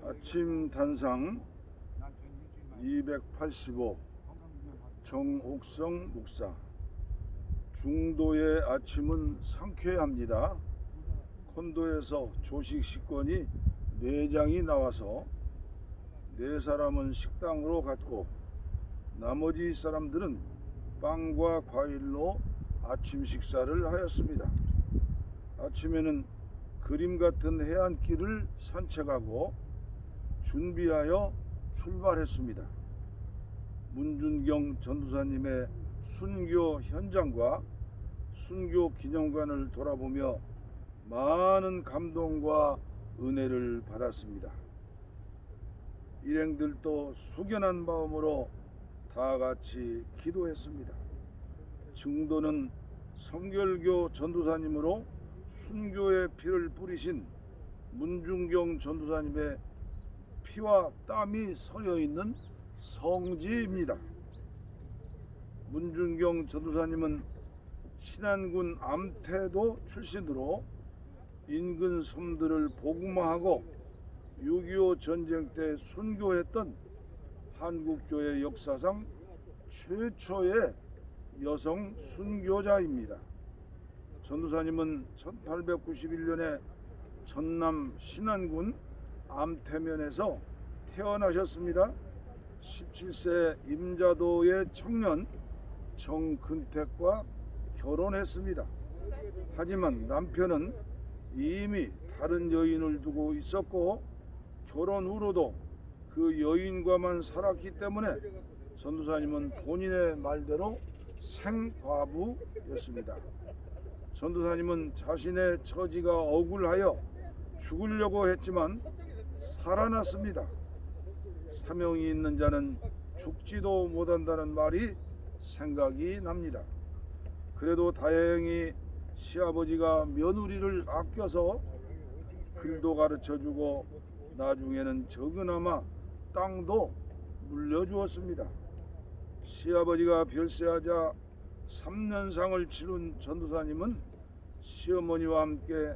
아침 단상 285 정옥성 목사. 중도의 아침은 상쾌합니다. 콘도에서 조식 식권이 4장이 나와서 4사람은 식당으로 갔고 나머지 사람들은 빵과 과일로 아침 식사를 하였습니다. 아침에는 그림 같은 해안길을 산책하고 준비하여 출발했습니다. 문준경 전도사님의 순교 현장과 순교 기념관을 돌아보며 많은 감동과 은혜를 받았습니다. 일행들도 숙연한 마음으로 다 같이 기도했습니다. 증도는 성결교 전도사님으로 순교의 피를 뿌리신 문준경 전도사님의 피와 땀이 서려 있는 성지입니다. 문준경 전도사님은 신안군 암태도 출신으로 인근 섬들을 복음화하고 6.25 전쟁 때 순교했던 한국교회 역사상 최초의 여성 순교자입니다. 전도사님은 1891년에 전남 신안군 암태면에서 태어나셨습니다. 17세 임자도의 청년 정근택과 결혼했습니다. 하지만 남편은 이미 다른 여인을 두고 있었고 결혼 후로도 그 여인과만 살았기 때문에 전도사님은 본인의 말대로 생과부였습니다. 전도사님은 자신의 처지가 억울하여 죽으려고 했지만 살아났습니다. 사명이 있는 자는 죽지도 못한다는 말이 생각이 납니다. 그래도 다행히 시아버지가 며느리를 아껴서 글도 가르쳐주고 나중에는 적으나마 땅도 물려주었습니다. 시아버지가 별세하자 3년상을 치룬 전도사님은 시어머니와 함께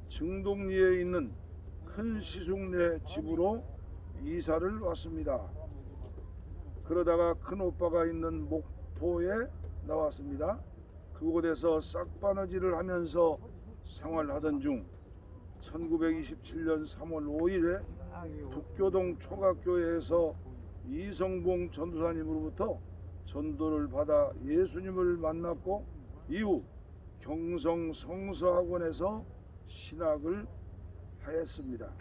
증동리에 있는 큰 시숙네 집으로 이사를 왔습니다. 그러다가 큰 오빠가 있는 목포에 나왔습니다. 그곳에서 싹바느질을 하면서 생활하던 중 1927년 3월 5일에 북교동 초각교회에서 이성봉 전도사님으로부터 전도를 받아 예수님을 만났고 이후 경성 성서학원에서 신학을 하였습니다.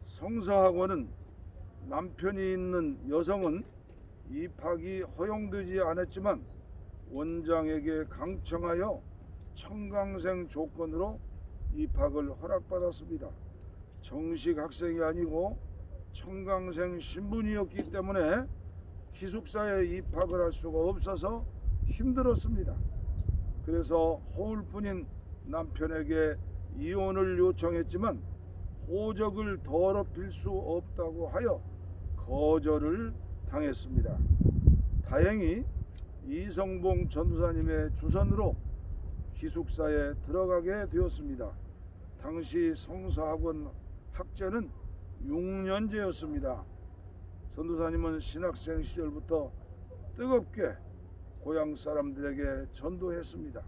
성서학원은 남편이 있는 여성은 입학이 허용되지 않았지만 원장에게 강청하여 청강생 조건으로 입학을 허락받았습니다. 정식 학생이 아니고 청강생 신분이었기 때문에 기숙사에 입학을 할 수가 없어서 힘들었습니다. 그래서 허울뿐인 남편에게 이혼을 요청했지만 호적을 더럽힐 수 없다고 하여 거절을 당했습니다. 다행히 이성봉 전도사님의 주선으로 기숙사에 들어가게 되었습니다. 당시 성서학원 학제는 6년제였습니다. 전도사님은 신학생 시절부터 뜨겁게 고향 사람들에게 전도했습니다.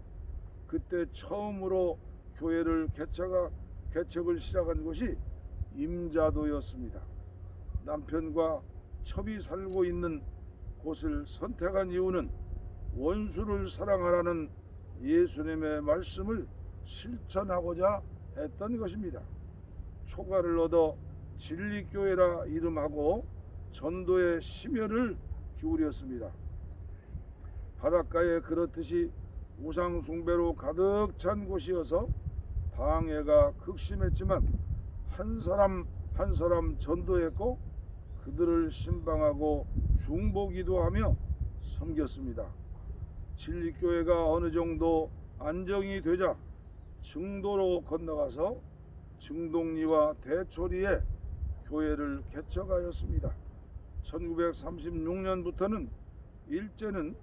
그때 처음으로 교회를 개척을 시작한 곳이 임자도였습니다. 남편과 첩이 살고 있는 곳을 선택한 이유는 원수를 사랑하라는 예수님의 말씀을 실천하고자 했던 것입니다. 초가를 얻어 진리교회라 이름하고 전도의 심혈을 기울였습니다. 바닷가에 그렇듯이 우상 숭배로 가득 찬 곳이어서 방해가 극심했지만 한 사람 한 사람 전도했고 그들을 신방하고 중보기도 하며 섬겼습니다. 진리교회가 어느 정도 안정이 되자 증도로 건너가서 증동리와 대초리에 교회를 개척하였습니다. 1936년부터는 일제는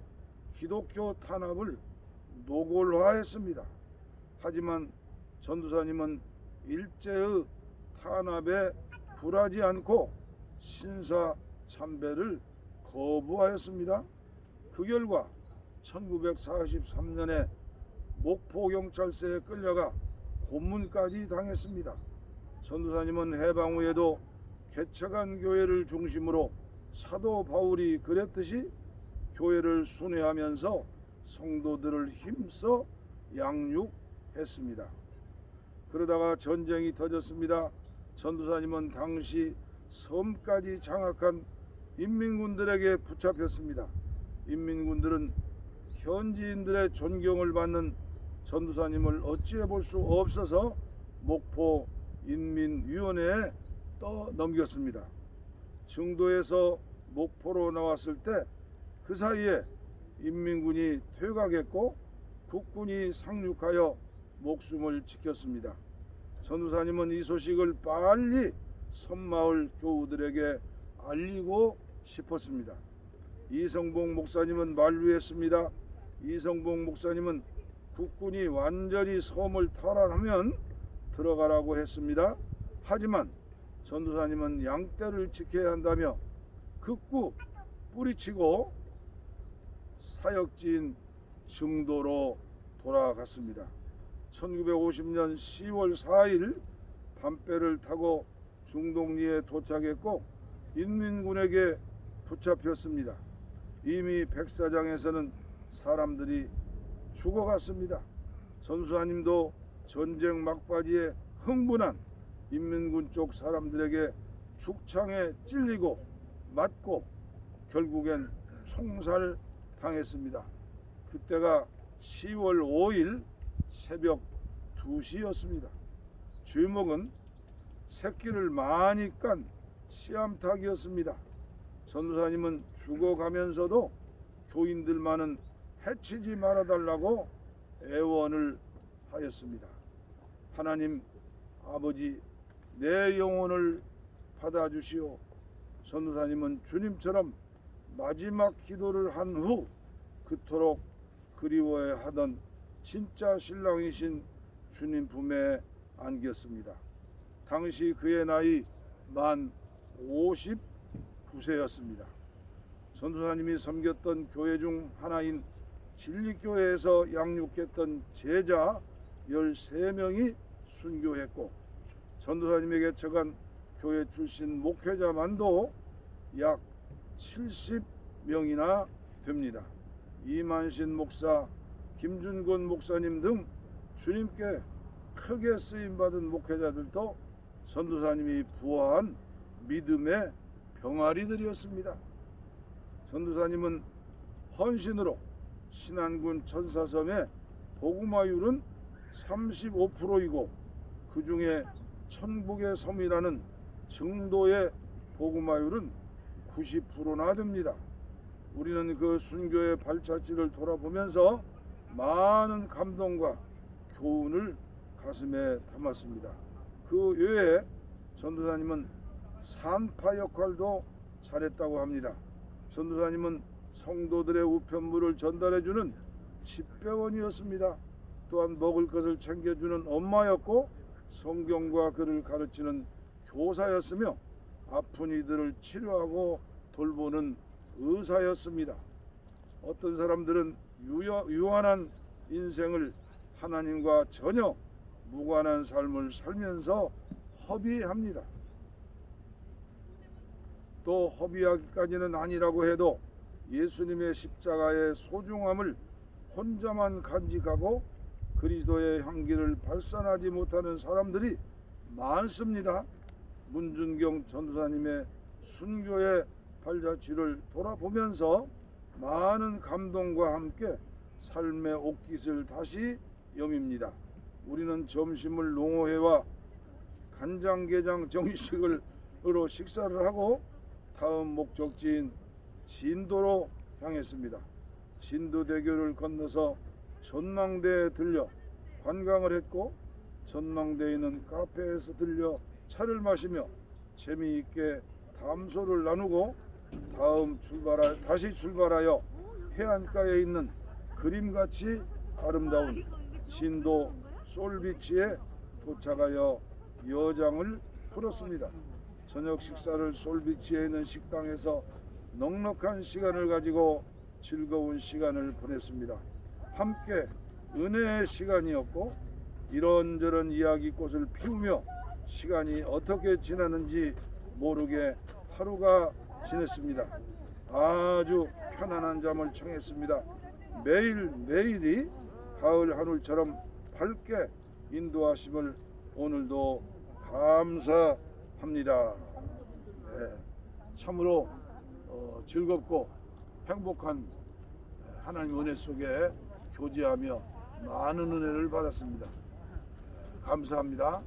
기독교 탄압을 노골화했습니다. 하지만 전도사님은 일제의 탄압에 굴하지 않고 신사 참배를 거부하였습니다. 그 결과 1943년에 목포경찰서에 끌려가 고문까지 당했습니다. 전도사님은 해방 후에도 개척한 교회를 중심으로 사도 바울이 그랬듯이 교회를 순회하면서 성도들을 힘써 양육했습니다. 그러다가 전쟁이 터졌습니다. 전도사님은 당시 섬까지 장악한 인민군들에게 붙잡혔습니다. 인민군들은 현지인들의 존경을 받는 전도사님을 어찌해 볼 수 없어서 목포 인민위원회에 떠넘겼습니다. 증도에서 목포로 나왔을 때 그 사이에 인민군이 퇴각했고 국군이 상륙하여 목숨을 지켰습니다. 전도사님은 이 소식을 빨리 섬마을 교우들에게 알리고 싶었습니다. 이성봉 목사님은 만류했습니다. 이성봉 목사님은 국군이 완전히 섬을 탈환하면 들어가라고 했습니다. 하지만 전도사님은 양떼를 지켜야 한다며 극구 뿌리치고 사역지인 증도로 돌아갔습니다. 1950년 10월 4일 밤배를 타고 중동리에 도착했고 인민군에게 붙잡혔습니다. 이미 백사장에서는 사람들이 죽어갔습니다. 전도사님도 전쟁 막바지에 흥분한 인민군 쪽 사람들에게 죽창에 찔리고 맞고 결국엔 총살 당했습니다. 그때가 10월 5일 새벽 2시였습니다. 죄목은 새끼를 많이 깐 씨암탉이었습니다. 전도사님은 죽어가면서도 교인들만은 해치지 말아달라고 애원을 하였습니다. 하나님 아버지, 내 영혼을 받아주시오. 전도사님은 주님처럼 마지막 기도를 한 후 그토록 그리워하던 진짜 신랑이신 주님 품에 안겼습니다. 당시 그의 나이 만 59세였습니다. 전도사님이 섬겼던 교회 중 하나인 진리교회에서 양육했던 제자 13명이 순교했고 전도사님에게 처간 교회 출신 목회자만도 약 70명이나 됩니다. 이만신 목사, 김준권 목사님 등 주님께 크게 쓰임받은 목회자들도 전도사님이 부화한 믿음의 병아리들이었습니다. 전도사님은 헌신으로 신안군 천사섬의 복음화율은 35%이고 그 중에 천북의 섬이라는 증도의 복음화율은 90%나 됩니다. 우리는 그 순교의 발자취를 돌아보면서 많은 감동과 교훈을 가슴에 담았습니다. 그 외에 전도사님은 산파 역할도 잘했다고 합니다. 전도사님은 성도들의 우편물을 전달해주는 집배원이었습니다. 또한 먹을 것을 챙겨주는 엄마였고 성경과 글을 가르치는 교사였으며 아픈 이들을 치료하고 돌보는 의사였습니다. 어떤 사람들은 유한한 인생을 하나님과 전혀 무관한 삶을 살면서 허비합니다. 또 허비하기까지는 아니라고 해도 예수님의 십자가의 소중함을 혼자만 간직하고 그리스도의 향기를 발산하지 못하는 사람들이 많습니다. 문준경 전도사님의 순교의 발자취를 돌아보면서 많은 감동과 함께 삶의 옥깃을 다시 여밉니다. 우리는 점심을 농어회와 간장게장 정식으로 식사를 하고 다음 목적지인 진도로 향했습니다. 진도대교를 건너서 전망대에 들려 관광을 했고 전망대에 있는 카페에서 들려 차를 마시며 재미있게 담소를 나누고 다시 출발하여 해안가에 있는 그림같이 아름다운 진도 솔비치에 도착하여 여장을 풀었습니다. 저녁 식사를 솔비치에 있는 식당에서 넉넉한 시간을 가지고 즐거운 시간을 보냈습니다. 함께 은혜의 시간이었고 이런저런 이야기꽃을 피우며 시간이 어떻게 지나는지 모르게 하루가 지냈습니다. 아주 편안한 잠을 청했습니다. 매일매일이 가을 하늘처럼 밝게 인도하심을 오늘도 감사합니다. 네, 참으로 즐겁고 행복한 하나님 은혜 속에 교제하며 많은 은혜를 받았습니다. 감사합니다.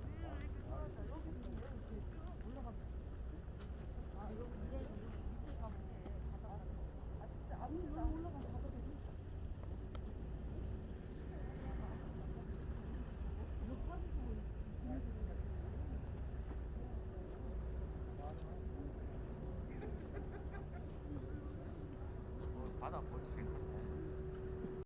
바다 보지.